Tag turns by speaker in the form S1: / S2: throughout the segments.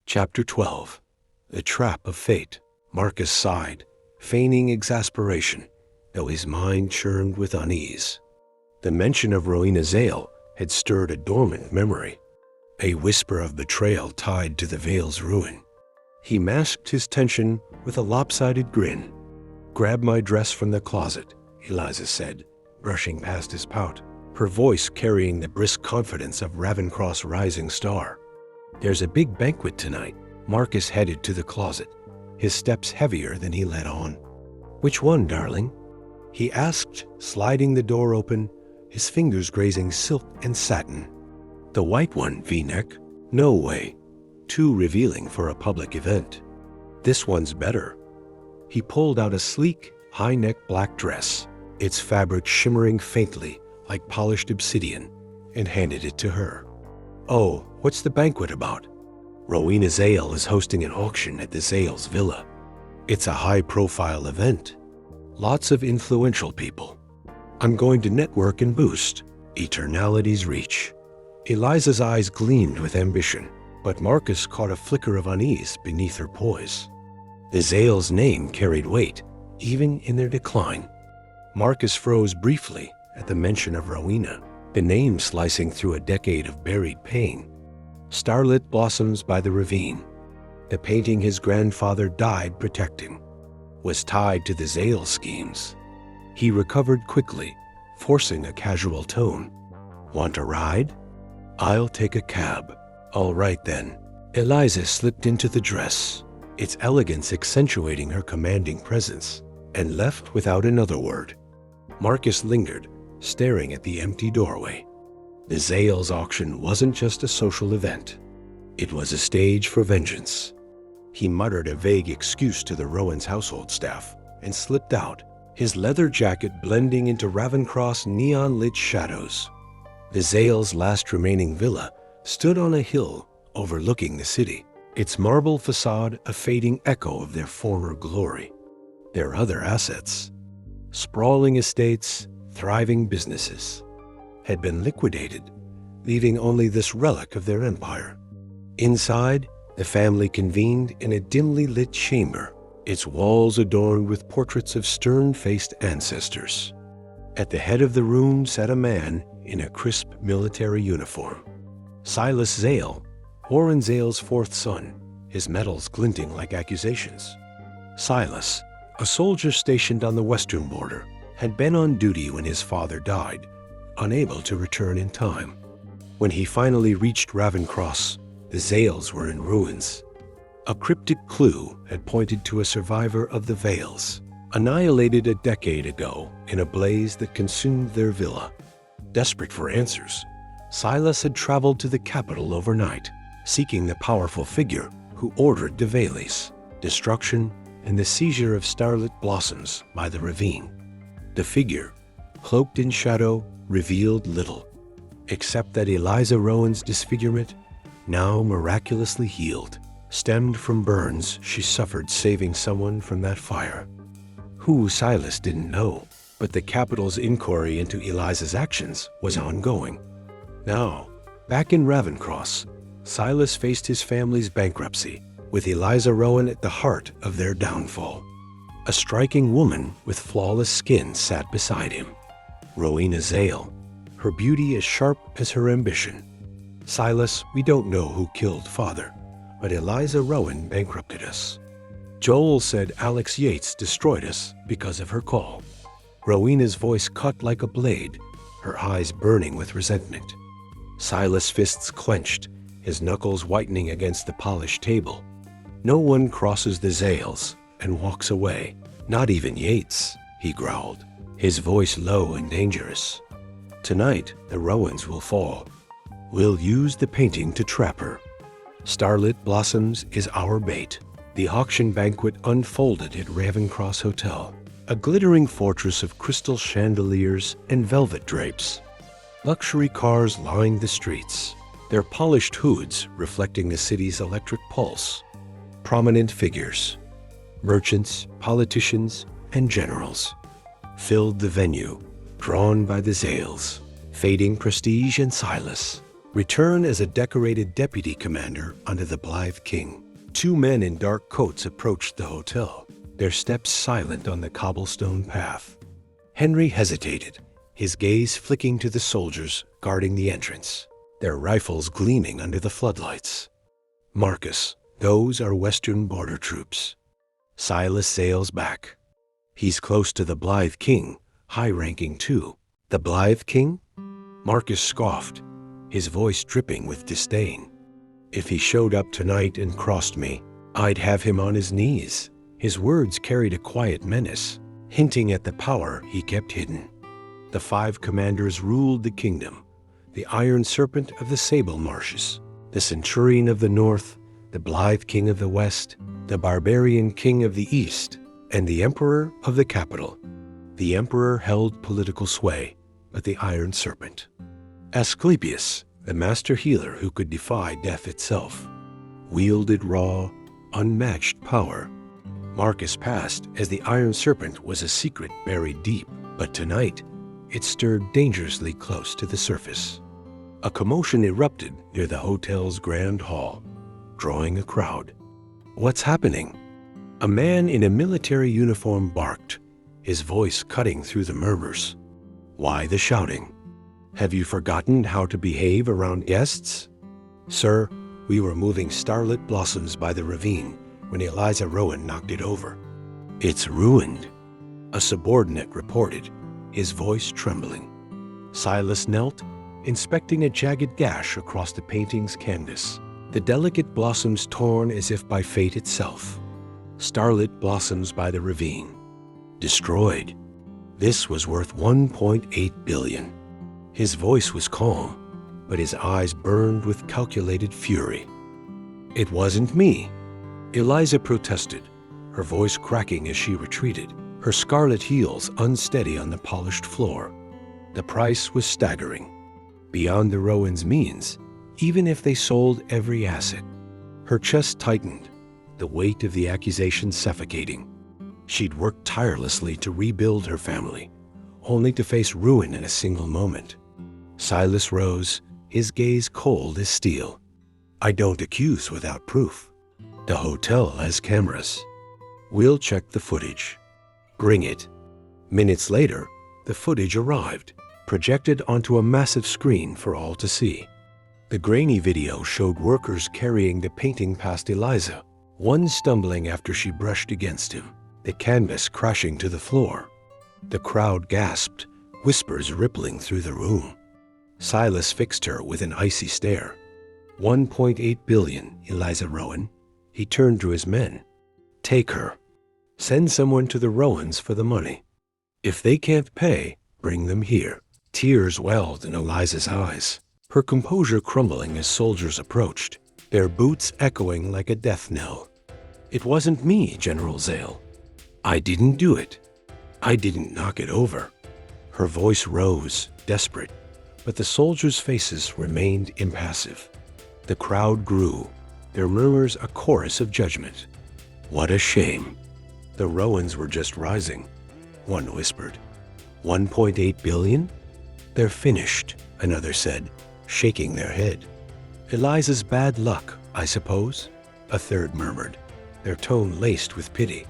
S1: Chapter 12. The Trap of Fate. Marcus sighed, feigning exasperation, though his mind churned with unease. The mention of Rowena's ale had stirred a dormant memory, a whisper of betrayal tied to the Vale's ruin. He masked his tension with a lopsided grin. "Grab my dress from the closet," Eliza said, brushing past his pout, her voice carrying the brisk confidence of Ravencross' rising star. "There's a big banquet tonight." Marcus headed to the closet, his steps heavier than he let on. "Which one, darling?" he asked, sliding the door open, his fingers grazing silk and satin. "The white one, V-neck." "No way. Too revealing for a public event." "This one's better." He pulled out a sleek, high-neck black dress, its fabric shimmering faintly like polished obsidian, and handed it to her. "Oh, what's the banquet about?" "Rowena's Ale is hosting an auction at the Zales Villa. It's a high-profile event. Lots of influential people. I'm going to network and boost Eternality's reach." Eliza's eyes gleamed with ambition, but Marcus caught a flicker of unease beneath her poise. The Zales name carried weight, even in their decline. Marcus froze briefly at the mention of Rowena, the name slicing through a decade of buried pain. Starlit blossoms by the ravine. The painting his grandfather died protecting was tied to the Zale schemes. He recovered quickly, forcing a casual tone. "Want a ride?" "I'll take a cab." "All right then." Eliza slipped into the dress, its elegance accentuating her commanding presence, and left without another word. Marcus lingered, staring at the empty doorway. The Zales auction wasn't just a social event. It was a stage for vengeance. He muttered a vague excuse to the Rowans' household staff and slipped out, his leather jacket blending into Ravencross neon-lit shadows. The Zales' last remaining villa stood on a hill overlooking the city, its marble facade a fading echo of their former glory. Their other assets, sprawling estates, thriving businesses, had been liquidated, leaving only this relic of their empire. Inside, the family convened in a dimly lit chamber, its walls adorned with portraits of stern-faced ancestors. At the head of the room sat a man in a crisp military uniform. Silas Zale, Warren Zale's fourth son, his medals glinting like accusations. Silas, a soldier stationed on the western border, had been on duty when his father died, unable to return in time. When he finally reached Ravencross, the Zales were in ruins. A cryptic clue had pointed to a survivor of the Vales, annihilated a decade ago in a blaze that consumed their villa. Desperate for answers, Silas had traveled to the capital overnight, seeking the powerful figure who ordered the Vales, destruction, and the seizure of starlit blossoms by the ravine. The figure, cloaked in shadow, revealed little, except that Eliza Rowan's disfigurement, now miraculously healed, stemmed from burns she suffered saving someone from that fire. Who, Silas didn't know, but the capital's inquiry into Eliza's actions was ongoing. Now, back in Ravencross, Silas faced his family's bankruptcy, with Eliza Rowan at the heart of their downfall. A striking woman with flawless skin sat beside him. Rowena Zale, her beauty as sharp as her ambition. "Silas, we don't know who killed Father, but Eliza Rowan bankrupted us. Joel said Alex Yates destroyed us because of her call." Rowena's voice cut like a blade, her eyes burning with resentment. Silas' fists clenched, his knuckles whitening against the polished table. "No one crosses the Zales and walks away, not even Yates," he growled, his voice low and dangerous. "Tonight, the Rowans will fall. We'll use the painting to trap her. Starlit blossoms is our bait." The auction banquet unfolded at Ravencross Hotel, a glittering fortress of crystal chandeliers and velvet drapes. Luxury cars lined the streets, their polished hoods reflecting the city's electric pulse. Prominent figures, merchants, politicians, and generals, filled the venue, drawn by the Zales, fading prestige and Silas, Return as a decorated deputy commander under the Blythe King. Two men in dark coats approached the hotel, their steps silent on the cobblestone path. Henry hesitated, his gaze flicking to the soldiers guarding the entrance, their rifles gleaming under the floodlights. Marcus, those are Western border troops. Silas sails back. He's close to the Blythe King, high-ranking too. The Blythe King? Marcus scoffed, his voice dripping with disdain. If he showed up tonight and crossed me, I'd have him on his knees. His words carried a quiet menace, hinting at the power he kept hidden. The 5 commanders ruled the kingdom, the Iron Serpent of the Sable Marshes, the Centurion of the North, the Blythe King of the West, the Barbarian King of the East, and the Emperor of the Capital. The Emperor held political sway, but the Iron Serpent. Asclepius, the master healer who could defy death itself, wielded raw, unmatched power. Marcus passed as the Iron Serpent was a secret buried deep, but tonight it stirred dangerously close to the surface. A commotion erupted near the hotel's grand hall, drawing a crowd. What's happening? A man in a military uniform barked, his voice cutting through the murmurs. Why the shouting? Have you forgotten how to behave around guests? Sir, we were moving starlit blossoms by the ravine when Eliza Rowan knocked it over. It's ruined, a subordinate reported, his voice trembling. Silas knelt, inspecting a jagged gash across the painting's canvas, the delicate blossoms torn as if by fate itself. Starlit blossoms by the ravine. Destroyed. This was worth $1.8 billion. His voice was calm, but his eyes burned with calculated fury. It wasn't me. Eliza protested, her voice cracking as she retreated, her scarlet heels unsteady on the polished floor. The price was staggering, beyond the Rowans' means, even if they sold every asset. Her chest tightened, the weight of the accusation suffocating. She'd worked tirelessly to rebuild her family, only to face ruin in a single moment. Silas rose, his gaze cold as steel. I don't accuse without proof. The hotel has cameras. We'll check the footage. Bring it. Minutes later, the footage arrived, projected onto a massive screen for all to see. The grainy video showed workers carrying the painting past Eliza, one stumbling after she brushed against him, the canvas crashing to the floor. The crowd gasped, whispers rippling through the room. Silas fixed her with an icy stare. $1.8 billion, Eliza Rowan. He turned to his men. Take her. Send someone to the Rowans for the money. If they can't pay, bring them here. Tears welled in Eliza's eyes, her composure crumbling as soldiers approached, their boots echoing like a death knell. It wasn't me, General Zale. I didn't do it. I didn't knock it over. Her voice rose, desperate, but the soldiers' faces remained impassive. The crowd grew, their murmurs a chorus of judgment. What a shame. The Rowans were just rising, one whispered. 1.8 billion? They're finished, another said, shaking their head. Eliza's bad luck, I suppose, a third murmured, their tone laced with pity.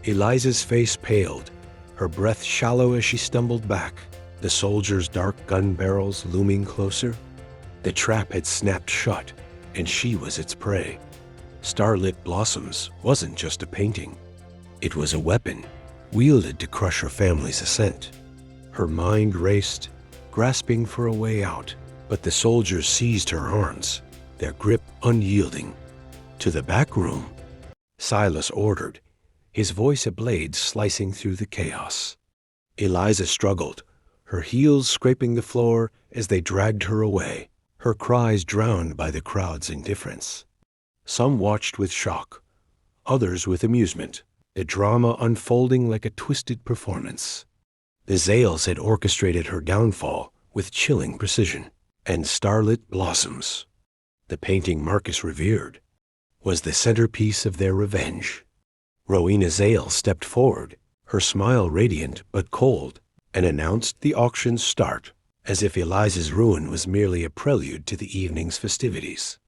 S1: Eliza's face paled, her breath shallow as she stumbled back, the soldiers' dark gun barrels looming closer. The trap had snapped shut, and she was its prey. Starlit Blossoms wasn't just a painting. It was a weapon, wielded to crush her family's ascent. Her mind raced, grasping for a way out, but the soldiers seized her arms, their grip unyielding. To the back room, Silas ordered, his voice a blade slicing through the chaos. Eliza struggled, her heels scraping the floor as they dragged her away, her cries drowned by the crowd's indifference. Some watched with shock, others with amusement, the drama unfolding like a twisted performance. The Zales had orchestrated her downfall with chilling precision, and Starlit Blossoms, the painting Marcus revered, was the centerpiece of their revenge. Rowena Zale stepped forward, her smile radiant but cold, and announced the auction's start. as if Eliza's ruin was merely a prelude to the evening's festivities.